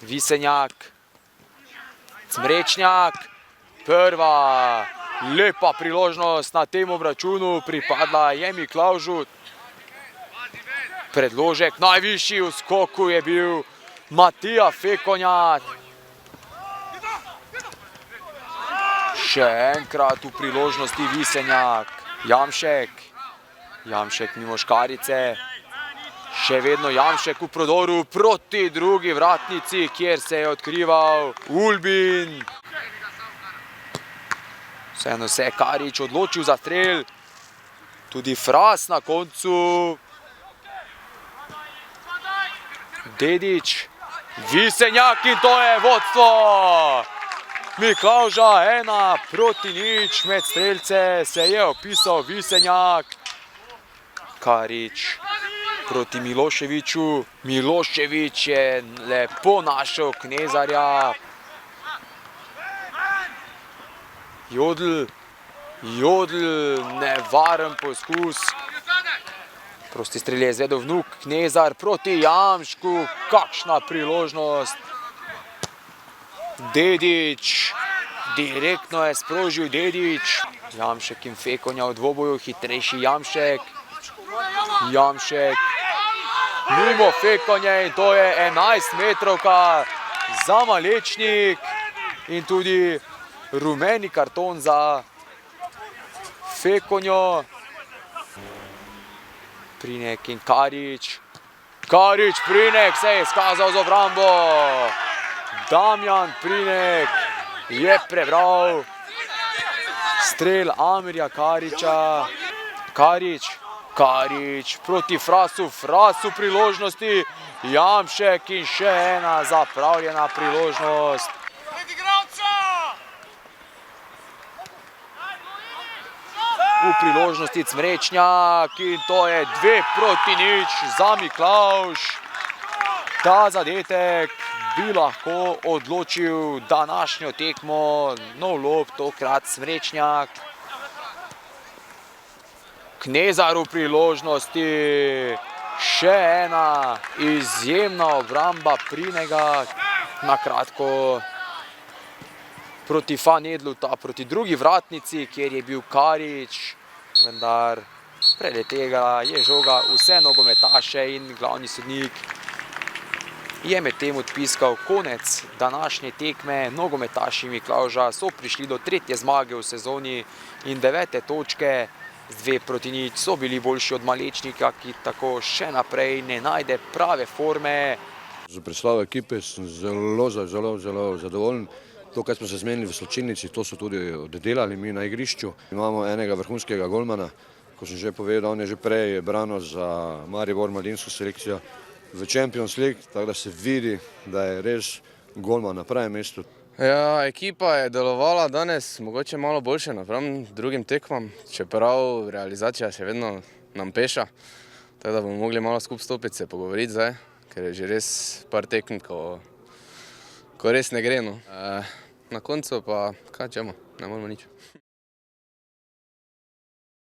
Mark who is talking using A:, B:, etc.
A: Visenjak, Cmrečnjak, prva lepa priložnost na tem obračunu pripadla je Miklavžu. Predložek najvišji v skoku je bil Matija Fekonja. Še enkrat v priložnosti Visenjak, Jamšek, Jamšek mimo Škarice. Še vedno Jamšek v prodoru proti drugi vratnici, kjer se je odkrival Ulbin. Vseeno se je Karič odločil za strel. Tudi Fras na koncu. Dedič, Visenjak in to je vodstvo. Miklavža 1-0, med strelce se je opisal Visenjak. Karič proti Miloševiću. Milošević je lepo našel Knezarja. Jodl, nevaren poskus. Prosti strel je izvedel Vnuk, Knezar proti Jamšku. Kakšna priložnost. Dedič, direktno je sprožil Dedič. Jamšek in Fekonja v dvoboju, hitrejši Jamšek. Jamšek mimo Fekonje in to je 11-metrovka za Malečnik in tudi rumeni karton za Fekonjo. Prinek in Karič. Karič, Prinek se je izkazal z obrambo. Damjan Prinek je prebral strel Amirja Kariča. Karič proti Frasu, Frasu priložnosti. Jamšek in še ena zapravljena priložnost. V priložnosti Cmrečnjak in to je 2-0 za Miklavž. Ta zadetek bi lahko odločil današnjo tekmo. Nov lob, tokrat Cmrečnjak. Knezar v priložnosti. Še ena izjemna obramba Prinega. Na kratko proti Fanedlu, proti drugi vratnici, kjer je bil Karič. Vendar preletela je žoga vse nogometaše in glavni sodnik je medtem odpiskal konec današnje tekme. Nogometaši Miklavža so prišli do 3. zmage v sezoni in 9. točke. Z 2-0 so bili boljši od Malečnika, ki tako še naprej ne najde prave forme.
B: Za predstavo ekipe sem zelo zadovoljen. To, kar smo se zmenili v slačilnici, to so tudi oddelali mi na igrišču. Imamo enega vrhunskega golmana, kot sem že povedal, on je že prej branil za Maribor mladinsko selekcijo v Champions League, tako da se vidi, da je res golman na pravem mestu.
C: Ja, ekipa je delovala danes mogoče malo boljše napram drugim tekmam, čeprav realizacija še vedno nam peša. Tako da bomo mogli malo skupaj stopiti, se pogovoriti zdaj, ker je že res par tekm, ko res ne gre. Na koncu pa, kaj čemo, ne moramo nič.